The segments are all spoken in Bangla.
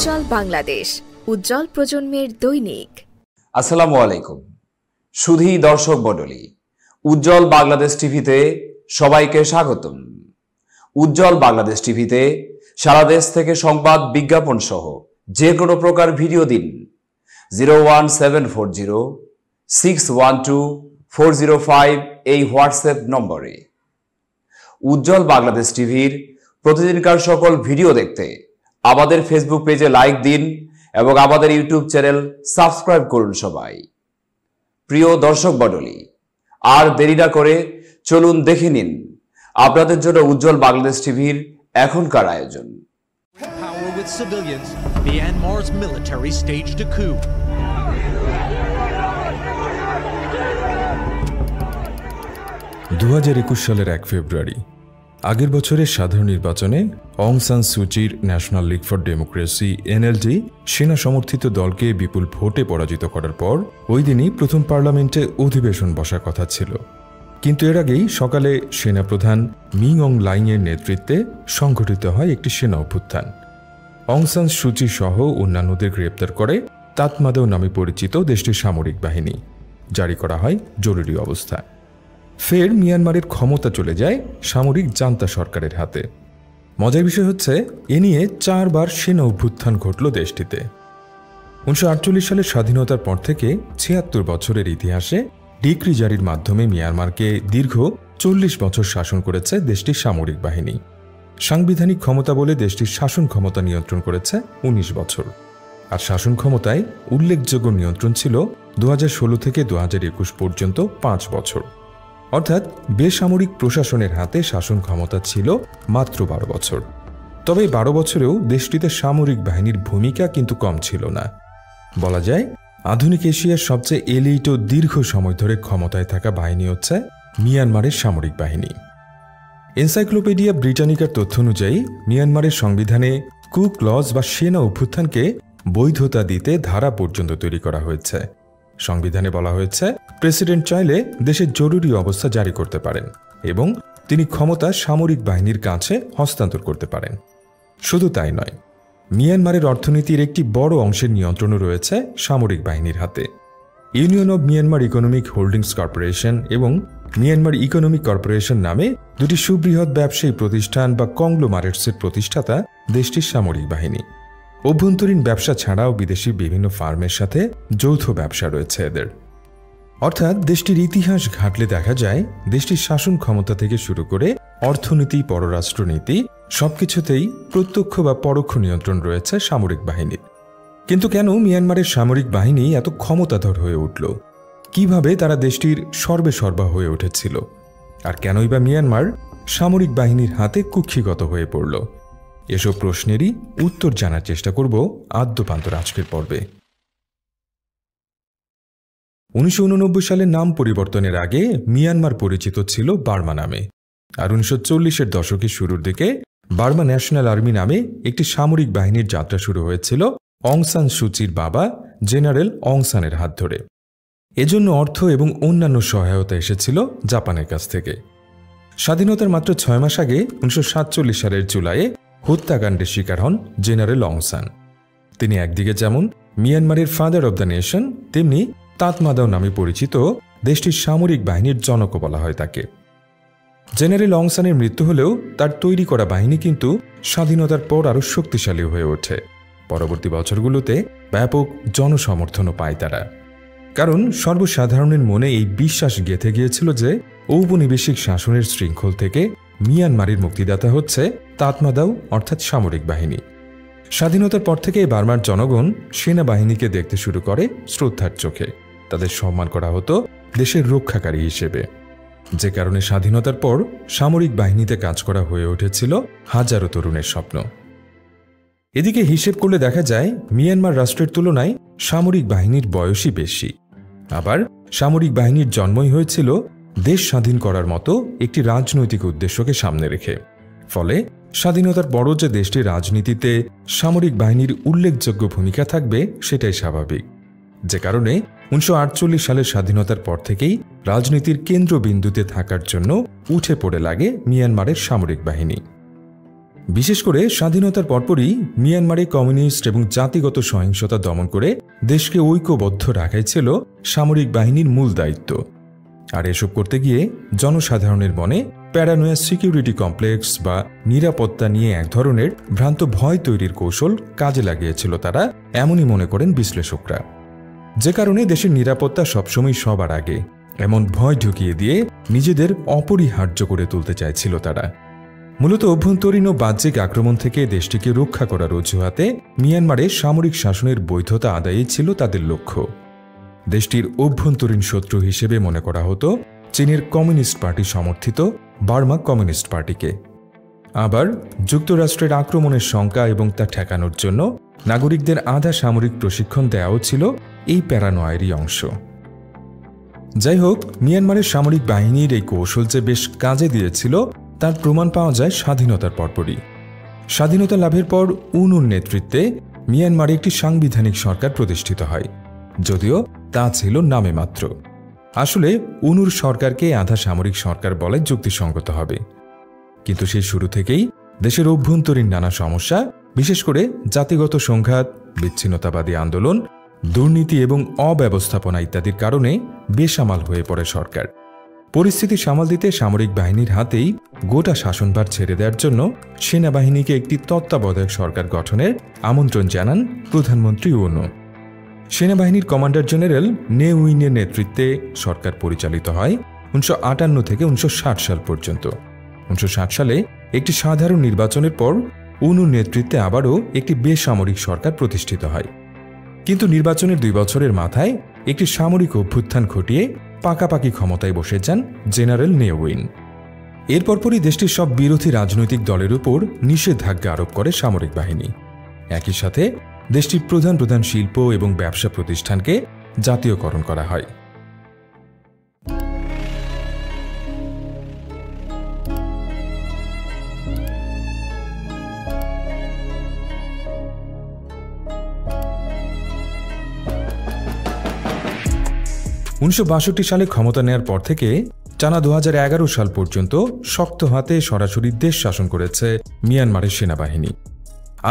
উজ্জ্বল বাংলাদেশ, উজ্জ্বল প্রজন্মের দৈনিক। আসসালামু আলাইকুম সুধী দর্শক মণ্ডলী, উজ্জ্বল বাংলাদেশ টিভিতে সবাইকে স্বাগতম। উজ্জ্বল বাংলাদেশ টিভিতে সারা দেশ থেকে সংবাদ, বিজ্ঞাপন সহ যে কোনো প্রকার ভিডিও দিন 01740612405 এই হোয়াটসঅ্যাপ নম্বরে। উজ্জ্বল বাংলাদেশ টিভির প্রতিদিনকার সকল ভিডিও দেখতে আমাদের ফেসবুক পেজে লাইক দিন এবং আমাদের ইউটিউব চ্যানেল সাবস্ক্রাইব করুন সবাই। প্রিয় দর্শক মণ্ডলী, আর দেরি না করে চলুন দেখে নিন আপনাদের জন্য উজ্জ্বল বাংলাদেশ টিভির এখনকার আয়োজন। Power with civilians, Myanmar's military staged a coup. 2021 সালের 1 ফেব্রুয়ারি আগের বছরের সাধারণ নির্বাচনে অং সান সুচির National League for Democracy NLD সেনা সমর্থিত দলকে বিপুল ভোটে পরাজিত করার পর ওই দিনই প্রথম পার্লামেন্টে অধিবেশন বসার কথা ছিল। কিন্তু এর আগেই সকালে সেনাপ্রধান মিং অং লাইংয়ের নেতৃত্বে সংঘটিত হয় একটি সেনা অভ্যুত্থান। অং সান সুচি সহ অন্যান্যদের গ্রেপ্তার করে তাতমাদাও নামে পরিচিত দেশটির সামরিক বাহিনী। জারি করা হয় জরুরি অবস্থা। ফের মিয়ানমারের ক্ষমতা চলে যায় সামরিক জান্তা সরকারের হাতে। মজার বিষয় হচ্ছে, এ নিয়ে 4 বার সেনা অভ্যুত্থান ঘটল দেশটিতে। 1948 সালের স্বাধীনতার পর থেকে 76 বছরের ইতিহাসে ডিক্রি জারির মাধ্যমে মিয়ানমারকে দীর্ঘ 40 বছর শাসন করেছে দেশটির সামরিক বাহিনী। সাংবিধানিক ক্ষমতা বলে দেশটির শাসন ক্ষমতা নিয়ন্ত্রণ করেছে 19 বছর। আর শাসন ক্ষমতায় উল্লেখযোগ্য নিয়ন্ত্রণ ছিল 2016 থেকে 2021 পর্যন্ত 5 বছর। অর্থাৎ বেসামরিক প্রশাসনের হাতে শাসন ক্ষমতা ছিল মাত্র 12 বছর। তবে 12 বছরেও দেশটিতে সামরিক বাহিনীর ভূমিকা কিন্তু কম ছিল না। বলা যায়, আধুনিক এশিয়ার সবচেয়ে এলিট ও দীর্ঘ সময় ধরে ক্ষমতায় থাকা বাহিনী হচ্ছে মিয়ানমারের সামরিক বাহিনী। এনসাইক্লোপিডিয়া ব্রিটানিকার তথ্য অনুযায়ী মিয়ানমারের সংবিধানে কু ক্লজ বা সেনা অভ্যুত্থানকে বৈধতা দিতে ধারা পর্যন্ত তৈরি করা হয়েছে। সংবিধানে বলা হয়েছে, প্রেসিডেন্ট চাইলে দেশের জরুরি অবস্থা জারি করতে পারেন এবং তিনি ক্ষমতা সামরিক বাহিনীর কাছে হস্তান্তর করতে পারেন। শুধু তাই নয়, মিয়ানমারের অর্থনীতির একটি বড় অংশের নিয়ন্ত্রণও রয়েছে সামরিক বাহিনীর হাতে। Union of Myanmar economic holdings corporation এবং মিয়ানমার ইকোনমিক কর্পোরেশন নামে দুটি সুবৃহৎ ব্যবসায়ী প্রতিষ্ঠান বা কংগ্লোমারেটসের প্রতিষ্ঠাতা দেশটির সামরিক বাহিনী। অভ্যন্তরীণ ব্যবসা ছাড়াও বিদেশি বিভিন্ন ফার্মের সাথে যৌথ ব্যবসা রয়েছে এদের। অর্থাৎ দেশটির ইতিহাস ঘাটলে দেখা যায়, দেশটির শাসন ক্ষমতা থেকে শুরু করে অর্থনীতি, পররাষ্ট্রনীতি সবকিছুতেই প্রত্যক্ষ বা পরোক্ষ নিয়ন্ত্রণ রয়েছে সামরিক বাহিনীর। কিন্তু কেন মিয়ানমারের সামরিক বাহিনী এত ক্ষমতাধর হয়ে উঠল? কিভাবে তারা দেশটির সর্বেসর্বা হয়ে উঠেছিল? আর কেনই বা মিয়ানমার সামরিক বাহিনীর হাতে কুক্ষিগত হয়ে পড়ল? এসব প্রশ্নেরই উত্তর জানার চেষ্টা করব আদ্যপান্তর আজকের পর্বে। 1989 সালে নাম পরিবর্তনের আগে মিয়ানমার পরিচিত ছিল বার্মা নামে। আর 1940-এর দশকের শুরুর দিকে বার্মা ন্যাশনাল আর্মি নামে একটি সামরিক বাহিনীর যাত্রা শুরু হয়েছিল অং সান সুচির বাবা জেনারেল অং সানের হাত ধরে। এজন্য অর্থ এবং অন্যান্য সহায়তা এসেছিল জাপানের কাছ থেকে। স্বাধীনতার মাত্র 6 মাস আগে 1947 সালের জুলাইয়ে হত্যাকাণ্ডের শিকার হন জেনারেল অং সান। তিনি একদিকে যেমন মিয়ানমারের ফাদার অব দ্য নেশন, তেমনি তাতমাদাও নামে পরিচিত দেশটির সামরিক বাহিনীর জনকও বলা হয় তাকে। জেনারেল অং সানের মৃত্যু হলেও তার তৈরি করা বাহিনী কিন্তু স্বাধীনতার পর আরও শক্তিশালী হয়ে ওঠে। পরবর্তী বছরগুলোতে ব্যাপক জনসমর্থনও পায় তারা। কারণ সর্বসাধারণের মনে এই বিশ্বাস গেঁথে গিয়েছিল যে ঔপনিবেশিক শাসনের শৃঙ্খল থেকে মিয়ানমারের মুক্তিদাতা হচ্ছে তাতমাদাও অর্থাৎ সামরিক বাহিনী। স্বাধীনতার পর থেকে বার্মার জনগণ সেনাবাহিনীকে দেখতে শুরু করে শ্রদ্ধার চোখে। তাদের সম্মান করা হতো দেশের রক্ষাকারী হিসেবে, যে কারণে স্বাধীনতার পর সামরিক বাহিনীতে কাজ করা হয়ে উঠেছিল হাজারো তরুণের স্বপ্ন। এদিকে হিসেব করলে দেখা যায়, মিয়ানমার রাষ্ট্রের তুলনায় সামরিক বাহিনীর বয়সই বেশি। আবার সামরিক বাহিনীর জন্মই হয়েছিল দেশ স্বাধীন করার মতো একটি রাজনৈতিক উদ্দেশ্যকে সামনে রেখে। ফলে স্বাধীনতার পরও যে দেশটির রাজনীতিতে সামরিক বাহিনীর উল্লেখযোগ্য ভূমিকা থাকবে সেটাই স্বাভাবিক, যে কারণে 1948 সালের স্বাধীনতার পর থেকেই রাজনীতির কেন্দ্রবিন্দুতে থাকার জন্য উঠে পড়ে লাগে মিয়ানমারের সামরিক বাহিনী। বিশেষ করে স্বাধীনতার পরপরই মিয়ানমারে কমিউনিস্ট এবং জাতিগত সহিংসতা দমন করে দেশকে ঐক্যবদ্ধ রাখাই ছিল সামরিক বাহিনীর মূল দায়িত্ব। আর এসব করতে গিয়ে জনসাধারণের মনে প্যারানোয়া সিকিউরিটি কমপ্লেক্স বা নিরাপত্তা নিয়ে এক ধরনের ভ্রান্ত ভয় তৈরির কৌশল কাজে লাগিয়েছিল তারা, এমনই মনে করেন বিশ্লেষকরা। যে কারণে দেশের নিরাপত্তা সবসময় সবার আগে, এমন ভয় ঢুকিয়ে দিয়ে নিজেদের অপরিহার্য করে তুলতে চাইছিল তারা। মূলত অভ্যন্তরীণ ও বাহ্যিক আক্রমণ থেকে দেশটিকে রক্ষা করার অজুহাতে মিয়ানমারে সামরিক শাসনের বৈধতা আদায়ই ছিল তাদের লক্ষ্য। দেশটির অভ্যন্তরীণ শত্রু হিসেবে মনে করা হতো চীনের কমিউনিস্ট পার্টি সমর্থিত বার্মা কমিউনিস্ট পার্টিকে। আবার যুক্তরাষ্ট্রের আক্রমণের শঙ্কা এবং তা ঠেকানোর জন্য নাগরিকদের আধা সামরিক প্রশিক্ষণ দেওয়াও ছিল এই প্যারানোয়ারই অংশ। যাই হোক, মিয়ানমারের সামরিক বাহিনীর এই কৌশল যে বেশ কাজে দিয়েছিল তার প্রমাণ পাওয়া যায় স্বাধীনতার পরপরই। স্বাধীনতা লাভের পর উনুর নেতৃত্বে মিয়ানমারে একটি সাংবিধানিক সরকার প্রতিষ্ঠিত হয়, যদিও তা ছিল নামে মাত্র। আসলে উনুর সরকারকে আধা সামরিক সরকার বলে যুক্তিসঙ্গত হবে। কিন্তু সেই শুরু থেকেই দেশের অভ্যন্তরীণ নানা সমস্যা, বিশেষ করে জাতিগত সংঘাত, বিচ্ছিন্নতাবাদী আন্দোলন, দুর্নীতি এবং অব্যবস্থাপনা ইত্যাদির কারণে বেসামাল হয়ে পড়ে সরকার। পরিস্থিতি সামাল দিতে সামরিক বাহিনীর হাতেই গোটা শাসনভার ছেড়ে দেওয়ার জন্য সেনাবাহিনীকে একটি তত্ত্বাবধায়ক সরকার গঠনের আমন্ত্রণ জানান প্রধানমন্ত্রী উনো। সেনাবাহিনীর কমান্ডার জেনারেল নে উইনের নেতৃত্বে সরকার পরিচালিত হয় 1958 থেকে 1960 সাল পর্যন্ত। 1960 সালে একটি সাধারণ নির্বাচনের পর উনুর নেতৃত্বে আবারও একটি বেসামরিক সরকার প্রতিষ্ঠিত হয়। কিন্তু নির্বাচনের 2 বছরের মাথায় একটি সামরিক অভ্যুত্থান ঘটিয়ে পাকাপাকি ক্ষমতায় বসে যান জেনারেল নে উইন। এরপরই দেশটির সব বিরোধী রাজনৈতিক দলের উপর নিষেধাজ্ঞা আরোপ করে সামরিক বাহিনী। একই সাথে দেশটির প্রধান প্রধান শিল্প এবং ব্যবসা প্রতিষ্ঠানকে জাতীয়করণ করা হয়। সালে ক্ষমতা নেয়ার পর থেকে টানা 2011 সাল পর্যন্ত শক্ত হাতে সরাসরি দেশ শাসন করেছে মিয়ানমারের সেনাবাহিনী।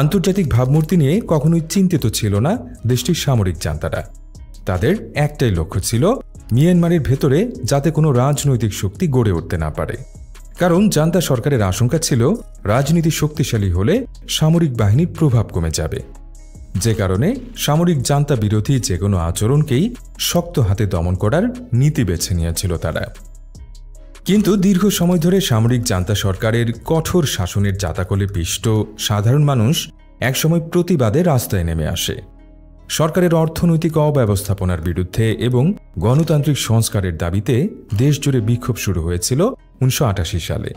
আন্তর্জাতিক ভাবমূর্তি নিয়ে কখনোই চিন্তিত ছিল না দেশটির সামরিক জান্তারা। তাদের একটাই লক্ষ্য ছিল মিয়ানমারের ভেতরে যাতে কোনো রাজনৈতিক শক্তি গড়ে উঠতে না পারে, কারণ জান্তা সরকারের আশঙ্কা ছিল রাজনীতি শক্তিশালী হলে সামরিক বাহিনীর প্রভাব কমে যাবে। যে কারণে সামরিক জান্তা বিরোধী যে কোনো আচরণকেই শক্ত হাতে দমন করার নীতি বেছে নিয়েছিল তারা। কিন্তু দীর্ঘ সময় ধরে সামরিক জান্তা সরকারের কঠোর শাসনের জাতাকলে পিষ্ট সাধারণ মানুষ একসময় প্রতিবাদে রাস্তায় নেমে আসে। সরকারের অর্থনৈতিক অব্যবস্থাপনার বিরুদ্ধে এবং গণতান্ত্রিক সংস্কারের দাবিতে দেশজুড়ে বিক্ষোভ শুরু হয়েছিল 1988 সালে।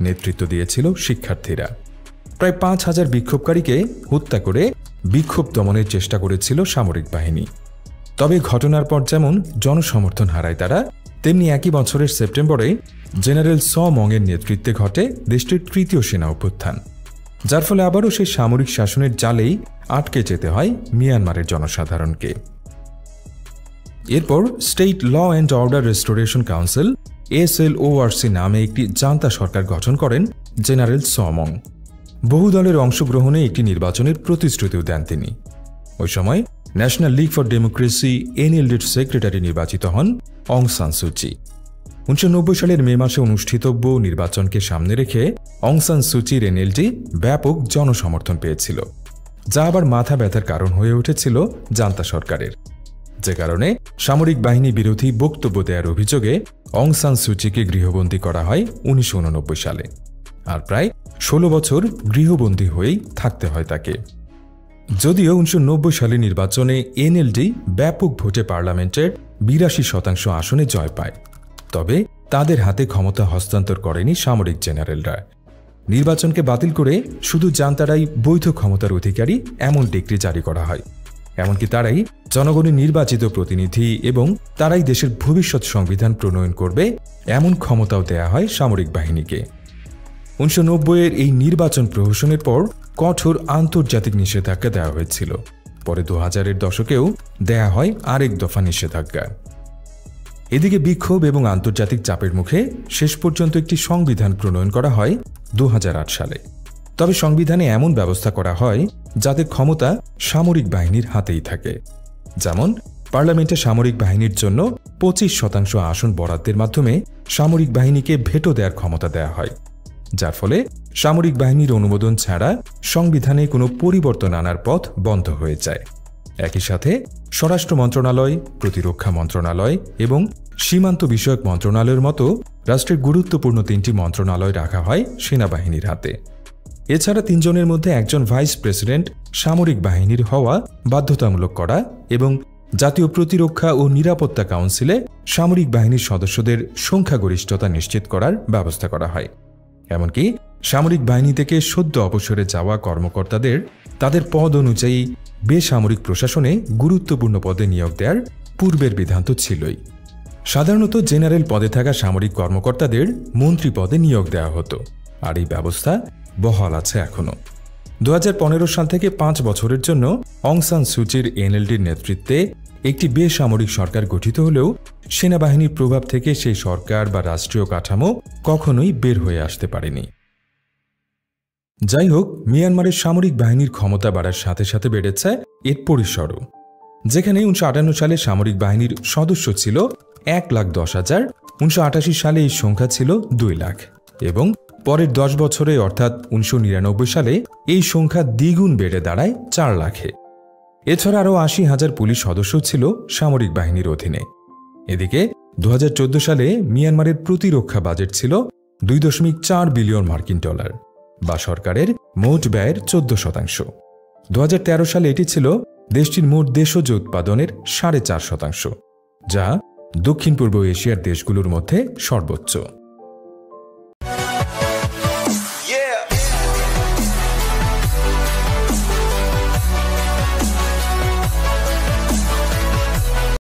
নেতৃত্ব দিয়েছিল শিক্ষার্থীরা। প্রায় 5000 বিক্ষোভকারীকে হত্যা করে বিক্ষোভ দমনের চেষ্টা করেছিল সামরিক বাহিনী। তবে ঘটনার পর যেমন জনসমর্থন হারায় তারা, তেমনি একই বছরের সেপ্টেম্বরে জেনারেল স মংয়ের নেতৃত্বে ঘটে দেশটির তৃতীয় সেনা অভ্যুত্থান, যার ফলে আবারও সেই সামরিক শাসনের জালেই আটকে যেতে হয় মিয়ানমারের জনসাধারণকে। এরপর state law and order restoration council SLORC নামে একটি জান্তা সরকার গঠন করেন জেনারেল স মং। বহু দলের অংশগ্রহণে একটি নির্বাচনের প্রতিশ্রুতিও দেন তিনি। ওই সময় ন্যাশনাল লীগ ফর ডেমোক্রেসি NLDর সেক্রেটারি নির্বাচিত হন অং সান সু চি। 1990 সালের মে মাসে অনুষ্ঠিতব্য নির্বাচনকে সামনে রেখে অং সান সু চির NLD ব্যাপক জনসমর্থন পেয়েছিল, যা আবার মাথা ব্যথার কারণ হয়ে উঠেছিল জান্তা সরকারের। যে কারণে সামরিক বাহিনী বিরোধী বক্তব্য দেওয়ার অভিযোগে অং সান সু চিকে গৃহবন্দী করা হয় 1989 সালে, আর প্রায় 16 বছর গৃহবন্দী হয়েই থাকতে হয় তাকে। যদিও 1990 সালের নির্বাচনে NLD ব্যাপক ভোটে পার্লামেন্টের 82% আসনে জয় পায়, তবে তাদের হাতে ক্ষমতা হস্তান্তর করেনি সামরিক জেনারেলরা। নির্বাচনকে বাতিল করে শুধু জান্তারাই বৈধ ক্ষমতার অধিকারী এমন ডিক্রি জারি করা হয়। এমনকি তারাই জনগণের নির্বাচিত প্রতিনিধি এবং তারাই দেশের ভবিষ্যৎ সংবিধান প্রণয়ন করবে এমন ক্ষমতাও দেয়া হয় সামরিক বাহিনীকে। 1990-এর এই নির্বাচন প্রহসনের পর কঠোর আন্তর্জাতিক নিষেধাজ্ঞা দেওয়া হয়েছিল। পরে 2000-এর দশকেও দেয়া হয় আরেক দফা নিষেধাজ্ঞা। এদিকে বিক্ষোভ এবং আন্তর্জাতিক চাপের মুখে শেষ পর্যন্ত একটি সংবিধান প্রণয়ন করা হয় 2008 সালে। তবে সংবিধানে এমন ব্যবস্থা করা হয় যাতে ক্ষমতা সামরিক বাহিনীর হাতেই থাকে। যেমন পার্লামেন্টে সামরিক বাহিনীর জন্য 25% আসন বরাদ্দের মাধ্যমে সামরিক বাহিনীকে ভেটো দেওয়ার ক্ষমতা দেওয়া হয়, যার ফলে সামরিক বাহিনীর অনুমোদন ছাড়া সংবিধানে কোনো পরিবর্তন আনার পথ বন্ধ হয়ে যায়। একই সাথে স্বরাষ্ট্র মন্ত্রণালয়, প্রতিরক্ষা মন্ত্রণালয় এবং সীমান্ত বিষয়ক মন্ত্রণালয়ের মতো রাষ্ট্রের গুরুত্বপূর্ণ 3টি মন্ত্রণালয় রাখা হয় সেনাবাহিনীর হাতে। এছাড়া 3 জনের মধ্যে একজন ভাইস প্রেসিডেন্ট সামরিক বাহিনীর হওয়া বাধ্যতামূলক করা এবং জাতীয় প্রতিরক্ষা ও নিরাপত্তা কাউন্সিলে সামরিক বাহিনীর সদস্যদের সংখ্যাগরিষ্ঠতা নিশ্চিত করার ব্যবস্থা করা হয়। এমনকি সামরিক বাহিনী থেকে সদ্য অবসরে যাওয়া কর্মকর্তাদের তাদের পদ অনুযায়ী বেসামরিক প্রশাসনে গুরুত্বপূর্ণ পদে নিয়োগ দেওয়ার পূর্বের বিধান তো ছিলই। সাধারণত জেনারেল পদে থাকা সামরিক কর্মকর্তাদের মন্ত্রী পদে নিয়োগ দেওয়া হতো, আর এই ব্যবস্থা বহাল আছে এখনও। 2015 সাল থেকে 5 বছরের জন্য অং সান সুচির এনএলডির নেতৃত্বে একটি বেসামরিক সরকার গঠিত হলেও সেনাবাহিনীর প্রভাব থেকে সেই সরকার বা রাষ্ট্রীয় কাঠামো কখনোই বের হয়ে আসতে পারেনি। যাই হোক, মিয়ানমারের সামরিক বাহিনীর ক্ষমতা বাড়ার সাথে সাথে বেড়েছে এর পরিসরও। যেখানে 1958 সালে সামরিক বাহিনীর সদস্য ছিল 1,10,000, 1988 সালে এই সংখ্যা ছিল 2 লাখ এবং পরের 10 বছরে অর্থাৎ 1999 সালে এই সংখ্যা দ্বিগুণ বেড়ে দাঁড়ায় 4 লাখে। এছাড়া আরও 80,000 পুলিশ সদস্য ছিল সামরিক বাহিনীর অধীনে। এদিকে 2014 সালে মিয়ানমারের প্রতিরক্ষা বাজেট ছিল $2.4 বিলিয়ন মার্কিন ডলার, বা সরকারের মোট ব্যয়ের 14%। 2013 সালে এটি ছিল দেশটির মোট দেশজ উৎপাদনের 4.5%, যা দক্ষিণ পূর্ব এশিয়ার দেশগুলোর মধ্যে সর্বোচ্চ।